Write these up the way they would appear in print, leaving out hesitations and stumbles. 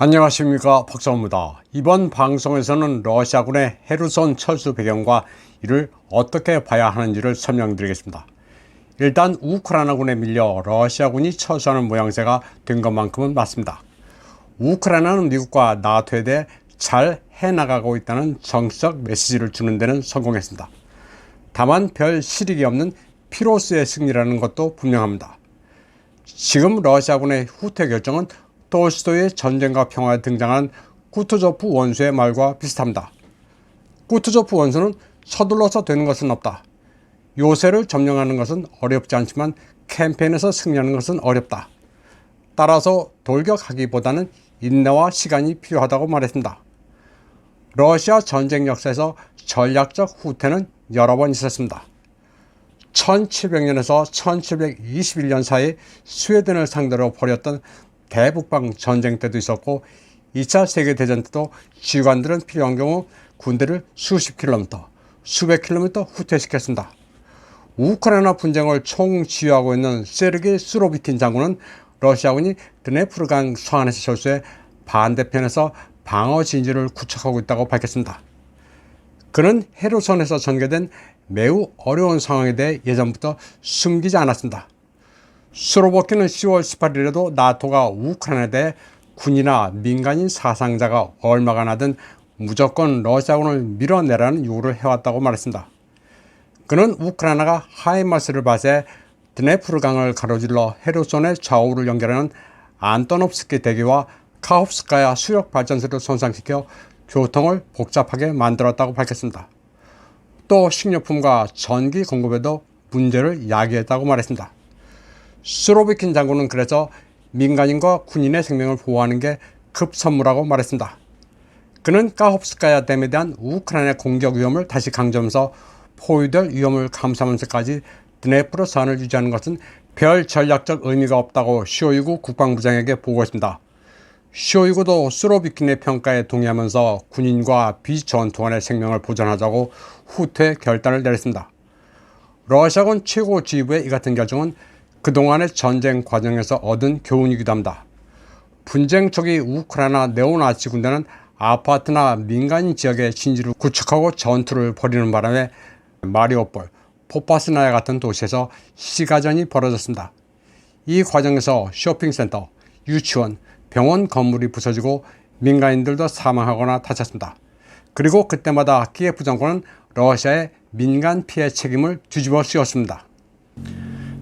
안녕하십니까, 박사입니다. 이번 방송에서는 러시아군의 헤르손 철수 배경과 이를 어떻게 봐야 하는지를 설명드리겠습니다. 일단 우크라이나군에 밀려 러시아군이 철수하는 모양새가 된 것만큼은 맞습니다. 우크라이나는 미국과 나토에 대해 잘 해나가고 있다는 정치적 메시지를 주는 데는 성공했습니다. 다만 별 실익이 없는 피로스의 승리라는 것도 분명합니다. 지금 러시아군의 후퇴 결정은 톨스토이의 전쟁과 평화에 등장한 쿠투조프 원수의 말과 비슷합니다. 쿠투조프 원수는 서둘러서 되는 것은 없다. 요새를 점령하는 것은 어렵지 않지만 캠페인에서 승리하는 것은 어렵다. 따라서 돌격하기보다는 인내와 시간이 필요하다고 말했습니다. 러시아 전쟁 역사에서 전략적 후퇴는 여러 번 있었습니다. 1700년에서 1721년 사이 스웨덴을 상대로 벌였던 대북방 전쟁 때도 있었고 2차 세계대전 때도 지휘관들은 필요한 경우 군대를 수십 킬로미터, 수백 킬로미터 후퇴시켰습니다. 우크라이나 분쟁을 총지휘하고 있는 세르게이 수로비킨 장군은 러시아군이 드네프르강 서안에서 철수해 반대편에서 방어 진지를 구축하고 있다고 밝혔습니다. 그는 헤르손에서 전개된 매우 어려운 상황에 대해 예전부터 숨기지 않았습니다. 수로비킨은 10월 18일에도 나토가 우크라이나에 대해 군이나 민간인 사상자가 얼마가 나든 무조건 러시아군을 밀어내라는 요구를 해왔다고 말했습니다. 그는 우크라이나가 하이마스를 발사해 드네프르강을 가로질러 헤르손의 좌우를 연결하는 안토노프스키 대교와 카홉스카야 수력발전소를 손상시켜 교통을 복잡하게 만들었다고 밝혔습니다. 또 식료품과 전기 공급에도 문제를 야기했다고 말했습니다. 수로비킨 장군은 그래서 민간인과 군인의 생명을 보호하는 게 급선무라고 말했습니다. 그는 카홉스카야 댐에 대한 우크라이나의 공격 위험을 다시 강조하면서 포위될 위험을 감수하면서까지 드네프르 서안을 유지하는 것은 별 전략적 의미가 없다고 쇼이구 국방부장에게 보고했습니다. 쇼이구도 수로비킨의 평가에 동의하면서 군인과 비전투원의 생명을 보존하자고 후퇴 결단을 내렸습니다. 러시아군 최고 지휘부의 이 같은 결정은 그동안의 전쟁 과정에서 얻은 교훈이기도 합니다. 분쟁 초기 우크라이나 네오나치 군대는 아파트나 민간인 지역에 진지를 구축하고 전투를 벌이는 바람에 마리오폴, 포파스나야 같은 도시에서 시가전이 벌어졌습니다. 이 과정에서 쇼핑센터, 유치원, 병원 건물이 부서지고 민간인들도 사망하거나 다쳤습니다. 그리고 그때마다 키예프 정권은 러시아의 민간 피해 책임을 뒤집어 씌웠습니다.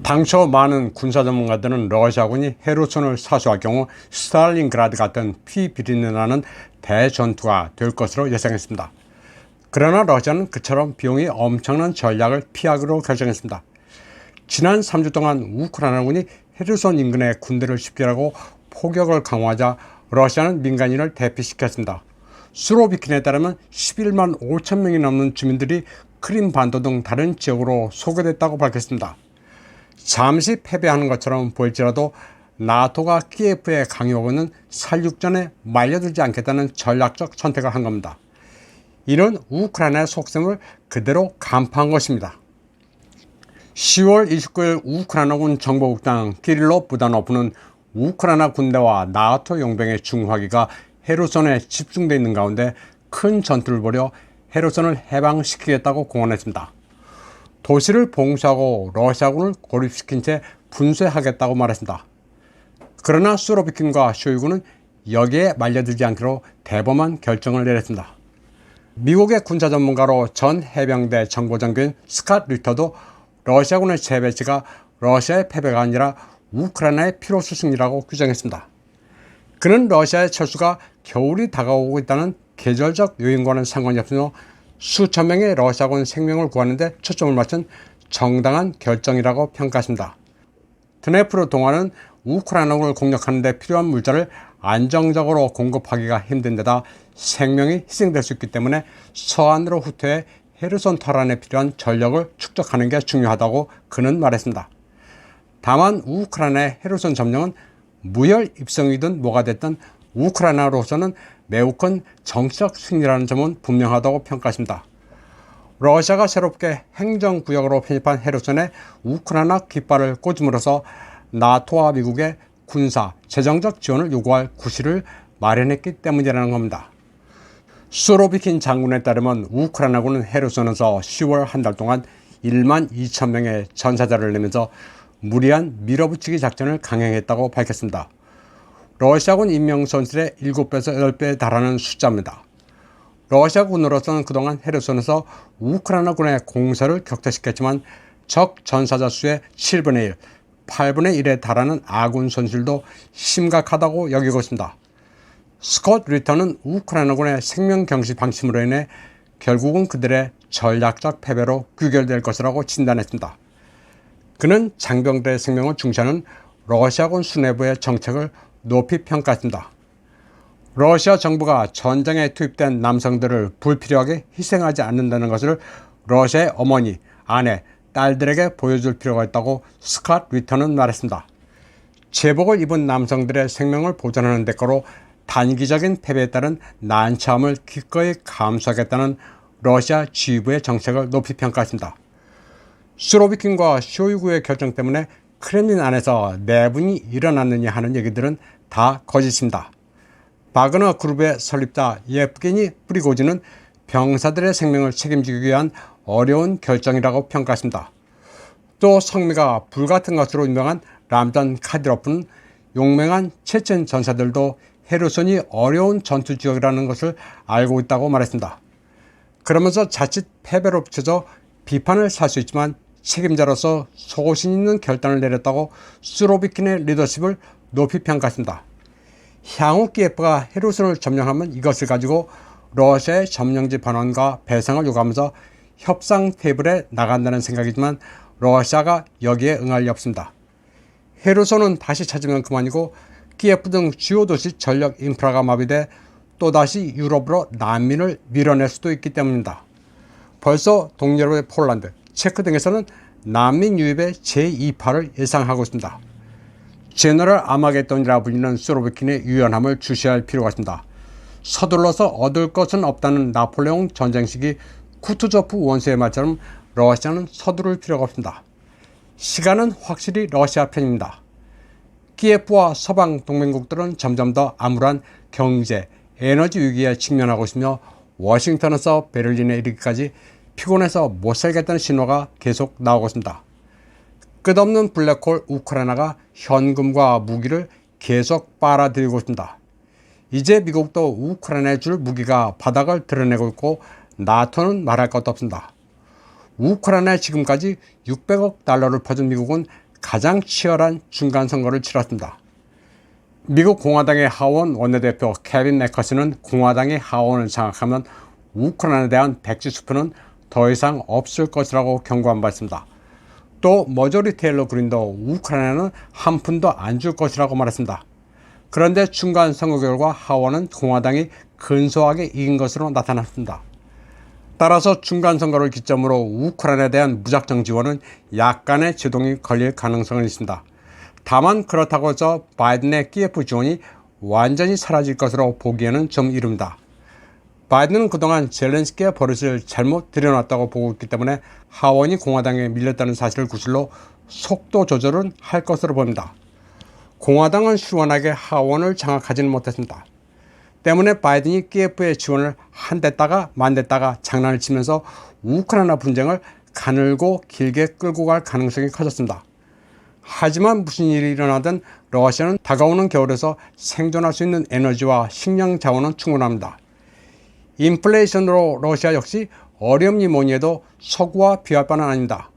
당초 많은 군사 전문가들은 러시아군이 헤르손을 사수할 경우 스탈린그라드 같은 피 비린내 나는 대전투가 될 것으로 예상했습니다. 그러나 러시아는 그처럼 비용이 엄청난 전략을 피하기로 결정했습니다. 지난 3주 동안 우크라이나군이 헤르손 인근에 군대를 집결하고 포격을 강화하자 러시아는 민간인을 대피시켰습니다. 수로비킨에 따르면 11만 5천 명이 넘는 주민들이 크림 반도 등 다른 지역으로 소개됐다고 밝혔습니다. 잠시 패배하는 것처럼 보일지라도 나토가 키예프의 강요하고는 살육전에 말려들지 않겠다는 전략적 선택을 한 겁니다. 이는 우크라이나의 속셈을 그대로 간파한 것입니다. 10월 29일 우크라이나군 정보국장 키릴로 부다노프는 우크라이나 군대와 나토 용병의 중화기가 헤르손에 집중되어 있는 가운데 큰 전투를 벌여 헤르손을 해방시키겠다고 공언했습니다. 도시를 봉쇄하고 러시아군을 고립시킨 채 분쇄하겠다고 말했습니다. 그러나 수로비킨과 쇼이구는 여기에 말려들지 않기로 대범한 결정을 내렸습니다. 미국의 군사 전문가로 전 해병대 정보장교인 스캇 리터도 러시아군의 재배치가 러시아의 패배가 아니라 우크라이나의 피로수 승리라고 규정했습니다. 그는 러시아의 철수가 겨울이 다가오고 있다는 계절적 요인과는 상관이 없으며 수천 명의 러시아군 생명을 구하는 데 초점을 맞춘 정당한 결정이라고 평가했습니다. 드네프르 동안은 우크라이나군을 공격하는 데 필요한 물자를 안정적으로 공급하기가 힘든 데다 생명이 희생될 수 있기 때문에 서안으로 후퇴해 헤르손 탈환에 필요한 전력을 축적하는 게 중요하다고 그는 말했습니다. 다만 우크라이나의 헤르손 점령은 무혈 입성이든 뭐가 됐든 우크라이나로서는 매우 큰 정치적 승리라는 점은 분명하다고 평가했습니다. 러시아가 새롭게 행정구역으로 편입한 헤르손에 우크라이나 깃발을 꽂음으로써 나토와 미국의 군사, 재정적 지원을 요구할 구실을 마련했기 때문이라는 겁니다. 수로비킨 장군에 따르면 우크라이나군은 헤르손에서 10월 한 달 동안 1만 2천 명의 전사자를 내면서 무리한 밀어붙이기 작전을 강행했다고 밝혔습니다. 러시아군 인명손실의 7배에서 8배에 달하는 숫자입니다. 러시아군으로서는 그동안 헤르손에서 우크라이나군의 공세를 격퇴시켰지만 적 전사자 수의 7분의 1, 8분의 1에 달하는 아군 손실도 심각하다고 여기고 있습니다. 스콧 리턴은 우크라이나군의 생명경시 방침으로 인해 결국은 그들의 전략적 패배로 귀결될 것이라고 진단했습니다. 그는 장병들의 생명을 중시하는 러시아군 수뇌부의 정책을 높이 평가했습니다. 러시아 정부가 전쟁에 투입된 남성들을 불필요하게 희생하지 않는다는 것을 러시아의 어머니, 아내, 딸들에게 보여줄 필요가 있다고 스콧 리턴은 말했습니다. 제복을 입은 남성들의 생명을 보존하는 대가로 단기적인 패배에 따른 난처함을 기꺼이 감수하겠다는 러시아 지휘부의 정책을 높이 평가했습니다. 수로비킨과 쇼이구의 결정 때문에 크렘린 안에서 내분이 일어났느냐 하는 얘기들은 다 거짓입니다. 바그너 그룹의 설립자 예프게니 프리고진은 병사들의 생명을 책임지기 위한 어려운 결정이라고 평가했습니다. 또 성미가 불같은 것으로 유명한 람잔 카디로프는 용맹한 체첸 전사들도 헤르손이 어려운 전투지역이라는 것을 알고 있다고 말했습니다. 그러면서 자칫 패배로 비춰져 비판을 살 수 있지만 책임자로서 소신 있는 결단을 내렸다고 수로비킨의 리더십을 높이 평가했습니다. 향후 키예프가 헤르손을 점령하면 이것을 가지고 러시아의 점령지 반환과 배상을 요구하면서 협상 테이블에 나간다는 생각이지만 러시아가 여기에 응할 리 없습니다. 헤르손은 다시 찾으면 그만이고 키예프 등 주요 도시 전력 인프라가 마비돼 또다시 유럽으로 난민을 밀어낼 수도 있기 때문입니다. 벌써 동유럽의 폴란드, 체크 등에서는 난민 유입의 제2파를 예상하고 있습니다. 제너럴 아마겟돈이라 불리는 수로비킨의 유연함을 주시할 필요가 있습니다. 서둘러서 얻을 것은 없다는 나폴레옹 전쟁 시기 쿠투조프 원수의 말처럼 러시아는 서두를 필요가 없습니다. 시간은 확실히 러시아 편입니다. 키예프와 서방 동맹국들은 점점 더 암울한 경제, 에너지 위기에 직면하고 있으며 워싱턴에서 베를린에 이르기까지 피곤해서 못 살겠다는 신호가 계속 나오고 있습니다. 끝없는 블랙홀 우크라이나가 현금과 무기를 계속 빨아들이고 있습니다. 이제 미국도 우크라이나에 줄 무기가 바닥을 드러내고 있고 나토는 말할 것도 없습니다. 우크라이나에 지금까지 600억 달러를 퍼준 미국은 가장 치열한 중간선거를 치렀습니다. 미국 공화당의 하원 원내대표 케빈 매커시는 공화당의 하원을 장악하면 우크라이나에 대한 백지 수표는 더 이상 없을 것이라고 경고한 바 있습니다. 또 머저리티 헬러 그린도 우크라이나는 한 푼도 안 줄 것이라고 말했습니다. 그런데 중간 선거 결과 하원은 공화당이 근소하게 이긴 것으로 나타났습니다. 따라서 중간 선거를 기점으로 우크라이나에 대한 무작정 지원은 약간의 제동이 걸릴 가능성은 있습니다. 다만 그렇다고 해서 바이든의 키예프 지원이 완전히 사라질 것으로 보기에는 좀 이릅니다. 바이든은 그동안 젤렌스키의 버릇을 잘못 들여놨다고 보고 있기 때문에 하원이 공화당에 밀렸다는 사실을 구실로 속도 조절은 할 것으로 보입니다. 공화당은 시원하게 하원을 장악하지는 못했습니다. 때문에 바이든이 키예프의 지원을 한댔다가 만댔다가 장난을 치면서 우크라이나 분쟁을 가늘고 길게 끌고 갈 가능성이 커졌습니다. 하지만 무슨 일이 일어나든 러시아는 다가오는 겨울에서 생존할 수 있는 에너지와 식량 자원은 충분합니다. 인플레이션으로 러시아 역시 어렵니 뭐니 해도 서구와 비할 바는 아닙니다.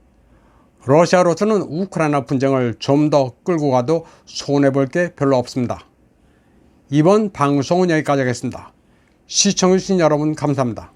러시아로서는 우크라이나 분쟁을 좀 더 끌고 가도 손해볼 게 별로 없습니다. 이번 방송은 여기까지 하겠습니다. 시청해주신 여러분 감사합니다.